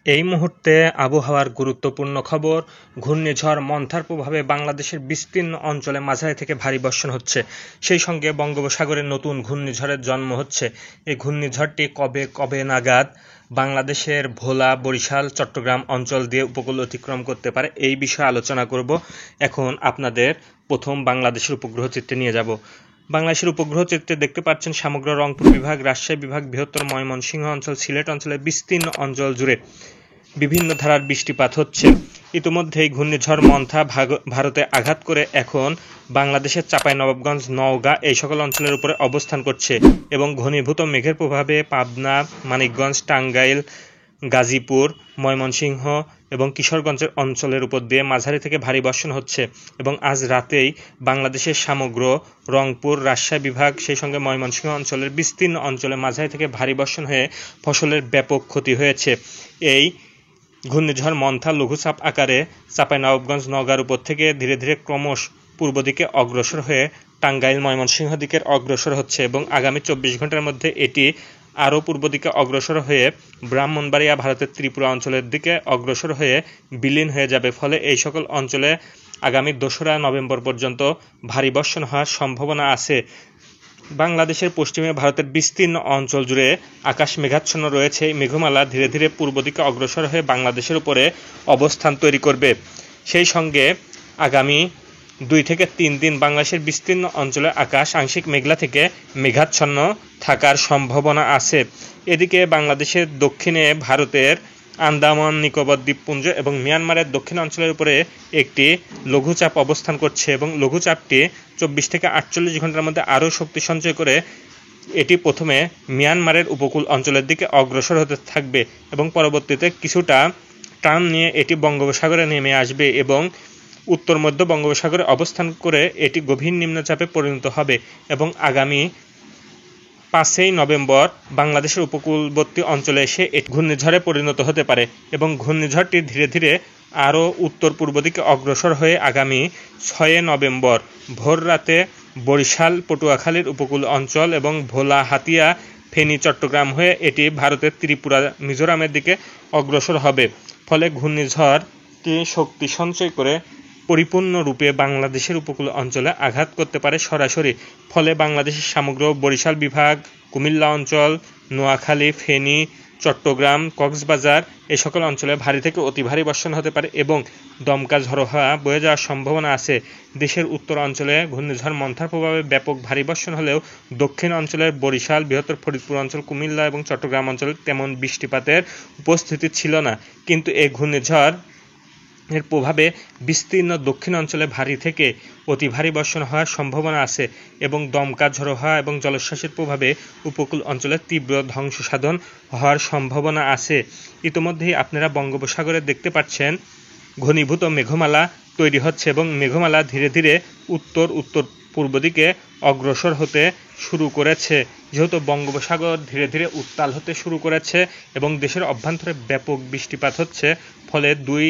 এই মুহূর্তে আবহাওয়ার গুরুত্বপূর্ণ খবর। ঘূর্ণিঝড় মন্থার প্রভাবে বাংলাদেশের বিস্তীর্ণ অঞ্চলে মাঝারি থেকে ভারী বর্ষণ হচ্ছে। সেই সঙ্গে বঙ্গোপসাগরে নতুন ঘূর্ণিঝড়ের জন্ম হচ্ছে। এই ঘূর্ণিঝড়টি কবে কবে নাগাদ বাংলাদেশের ভোলা, বরিশাল, চট্টগ্রাম অঞ্চল দিয়ে উপকূল অতিক্রম করতে পারে, এই বিষয়ে আলোচনা করব। এখন আপনাদের প্রথম বাংলাদেশের উপগ্রহ চিত্রে নিয়ে যাব। বাংলাদেশের উপগ্রহ চিত্রে দেখতে পাচ্ছেন সমগ্র রংপুর বিভাগ, রাজশাহী বিভাগ, বৃহত্তর ময়মনসিংহ অঞ্চল, সিলেট অঞ্চলের বিস্তীর্ণ অঞ্চল জুড়ে বিভিন্ন ধারার বৃষ্টিপাত হচ্ছে। ইতিমধ্যেই ঘূর্ণিঝড় মন্থা ভারতে আঘাত করে এখন বাংলাদেশের চাঁপাইনবাবগঞ্জ, নওগাঁ এই সকল অঞ্চলের উপরে অবস্থান করছে এবং ঘনীভূত মেঘের প্রভাবে পাবনা, মানিকগঞ্জ, টাঙ্গাইল, গাজীপুর, ময়মনসিংহ এবং কিশোরগঞ্জের অঞ্চলের উপর দিয়ে মাঝারি থেকে ভারী বর্ষণ হচ্ছে এবং আজ রাতেই বাংলাদেশের সমগ্র রংপুর, রাজশাহী বিভাগ, সেই সঙ্গে ময়মনসিংহ অঞ্চলের বিস্তীর্ণ অঞ্চলে মাঝারি থেকে ভারী বর্ষণ হয়ে ফসলের ব্যাপক ক্ষতি হয়েছে। এই ঘূর্ণিঝড় মন্থা লঘুচাপ আকারে চাঁপাইনবাবগঞ্জ, নওগাঁর উপর থেকে ধীরে ধীরে ক্রমশ পূর্ব দিকে অগ্রসর হয়ে টাঙ্গাইল, ময়মনসিংহ দিকের অগ্রসর হচ্ছে এবং আগামী 24 ঘন্টার মধ্যে এটি আরও পূর্ব দিকে অগ্রসর হয়ে ব্রাহ্মণবাড়িয়া, ভারতের ত্রিপুরা অঞ্চলের দিকে অগ্রসর হয়ে বিলীন হয়ে যাবে। ফলে এই সকল অঞ্চলে আগামী 2রা নভেম্বর পর্যন্ত ভারী বর্ষণ হওয়ার সম্ভাবনা আছে। বাংলাদেশের পশ্চিমে ভারতের বিস্তীর্ণ অঞ্চল জুড়ে আকাশ মেঘাচ্ছন্ন রয়েছে। মেঘমালা ধীরে ধীরে পূর্ব দিকে অগ্রসর হয়ে বাংলাদেশের উপরে অবস্থান তৈরি করবে। সেই সঙ্গে আগামী 2 থেকে 3 দিন বাংলাদেশের বিস্তীর্ণ অঞ্চলে আকাশ আংশিক মেঘলা থেকে মেঘাচ্ছন্ন থাকার সম্ভাবনা আছে। এদিকে বাংলাদেশের দক্ষিণে ভারতের আন্দামান নিকোবর দ্বীপপুঞ্জ এবং মিয়ানমারের দক্ষিণ অঞ্চলের উপরে একটি লঘুচাপ অবস্থান করছে এবং লঘুচাপটি 24 থেকে 48 ঘন্টার মধ্যে আরও শক্তি সঞ্চয় করে এটি প্রথমে মিয়ানমারের উপকূল অঞ্চলের দিকে অগ্রসর হতে থাকবে এবং পরবর্তীতে কিছুটা টার্ন নিয়ে এটি বঙ্গোপসাগরে নেমে আসবে এবং উত্তর মধ্য বঙ্গোপসাগরে অবস্থান করে এটি গভীর নিম্নচাপে পরিণত হবে এবং আগামী 5ই নভেম্বর বাংলাদেশের উপকূলবর্তী অঞ্চলে এসে এটি ঘূর্ণিঝড়ে পরিণত হতে পারে এবং ঘূর্ণিঝড়টি ধীরে ধীরে আরও উত্তর পূর্ব দিকে অগ্রসর হয়ে আগামী 6 নভেম্বর ভোর রাতে বরিশাল, পটুয়াখালীর উপকূল অঞ্চল এবং ভোলা, হাতিয়া, ফেনী, চট্টগ্রাম হয়ে এটি ভারতের ত্রিপুরা, মিজোরামের দিকে অগ্রসর হবে। ফলে ঘূর্ণিঝড়টি শক্তি সঞ্চয় করে পরিপূর্ণরূপে বাংলাদেশের উপকূল অঞ্চলে আঘাত করতে পারে সরাসরি। ফলে বাংলাদেশের সমগ্র বরিশাল বিভাগ, কুমিল্লা অঞ্চল, নোয়াখালী, ফেনী, চট্টগ্রাম, কক্সবাজার এই সকল অঞ্চলে ভারী থেকে অতি ভারী বর্ষণ হতে পারে এবং দমকা ঝড়ো হাওয়া বয়ে যাওয়ার সম্ভাবনা আছে। দেশের উত্তর অঞ্চলে ঘূর্ণিঝড় মন্থার প্রভাবে ব্যাপক ভারী বর্ষণ হলেও দক্ষিণ অঞ্চলের বরিশাল, বৃহত্তর ফরিদপুর অঞ্চল, কুমিল্লা এবং চট্টগ্রাম অঞ্চলে তেমন বৃষ্টিপাতের উপস্থিতি ছিল না। কিন্তু এই ঘূর্ণিঝড় এর প্রভাবে বিস্তীর্ণ দক্ষিণ অঞ্চলে ভারী থেকে অতি ভারী বর্ষণ হওয়ার সম্ভাবনা আছে এবং দমকা ঝড়ো হাওয়া এবং জলোচ্ছ্বাসের প্রভাবে উপকূল অঞ্চলে তীব্র ধ্বংস সাধন হওয়ার সম্ভাবনা আছে। ইতিমধ্যেই আপনারা বঙ্গোপসাগরে দেখতে পাচ্ছেন ঘনীভূত মেঘমালা তৈরি হচ্ছে এবং মেঘমালা ধীরে ধীরে উত্তর পূর্ব দিকে অগ্রসর হতে শুরু করেছে। যেহেতু বঙ্গোপসাগর ধীরে ধীরে উত্তাল হতে শুরু করেছে এবং দেশের অভ্যন্তরে ব্যাপক বৃষ্টিপাত হচ্ছে, ফলে 2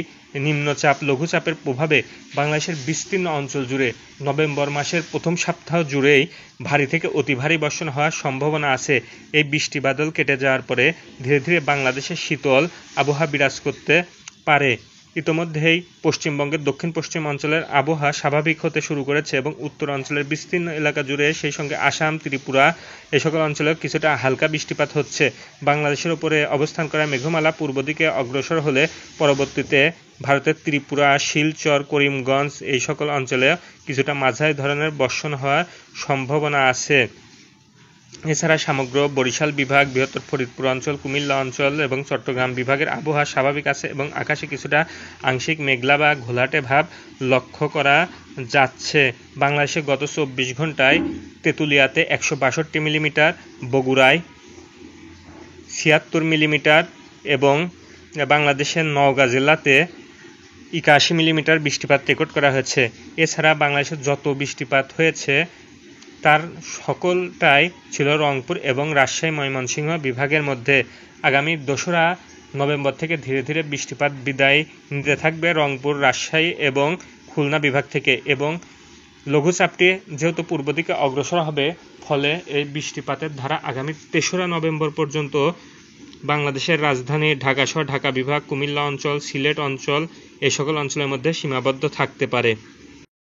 নিম্নচাপ লঘুচাপের প্রভাবে বাংলাদেশের বিস্তীর্ণ অঞ্চল জুড়ে নভেম্বর মাসের প্রথম সপ্তাহ জুড়েই ভারী থেকে অতি ভারী বর্ষণ হওয়ার সম্ভাবনা আছে। এই বৃষ্টি বাদল কেটে যাওয়ার পরে ধীরে ধীরে বাংলাদেশের শীতল আবহাওয়া বিরাজ করতে পারে। ইতিমধ্যেই পশ্চিমবঙ্গের দক্ষিণ পশ্চিম অঞ্চলের আবহাওয়া স্বাভাবিক হতে শুরু করেছে এবং উত্তর অঞ্চলের বিস্তীর্ণ এলাকা জুড়ে, সেই সঙ্গে আসাম, ত্রিপুরা এই সকল অঞ্চলে কিছুটা হালকা বৃষ্টিপাত হচ্ছে। বাংলাদেশের উপরে অবস্থান করা মেঘমালা পূর্ব দিকে অগ্রসর হলে পরবর্তীতে ভারতের ত্রিপুরা, শিলচর, করিমগঞ্জ এই সকল অঞ্চলে কিছুটা মাঝারি ধরনের বর্ষণ হওয়ার সম্ভাবনা আছে। এছাড়া সমগ্র বরিশাল বিভাগ, বৃহত্তর ফরিদপুর অঞ্চল, কুমিল্লা অঞ্চল এবং চট্টগ্রাম বিভাগের আবহাওয়া স্বাভাবিক আছে এবং আকাশে কিছুটা আংশিক মেঘলা বা ঘোলাটে ভাব লক্ষ্য করা যাচ্ছে। বাংলাদেশে গত 24 ঘন্টায় তেঁতুলিয়াতে 162 মিলিমিটার, বগুড়ায় 76 মিলিমিটার এবং বাংলাদেশের নওগাঁ জেলাতে 81 মিলিমিটার বৃষ্টিপাত রেকর্ড করা হয়েছে। এছাড়া বাংলাদেশের যত বৃষ্টিপাত হয়েছে তার সকলটাই ছিল রংপুর এবং রাজশাহী, ময়মনসিংহ বিভাগের মধ্যে। আগামী 2রা নভেম্বর থেকে ধীরে ধীরে বৃষ্টিপাত বিদায় নিতে থাকবে রংপুর, রাজশাহী এবং খুলনা বিভাগ থেকে এবং লঘুচাপটি যেহেতু পূর্ব দিকে অগ্রসর হবে, ফলে এই বৃষ্টিপাতের ধারা আগামী 3রা নভেম্বর পর্যন্ত বাংলাদেশের রাজধানী ঢাকাসহ ঢাকা বিভাগ, কুমিল্লা অঞ্চল, সিলেট অঞ্চল এ সকল অঞ্চলের মধ্যে সীমাবদ্ধ থাকতে পারে।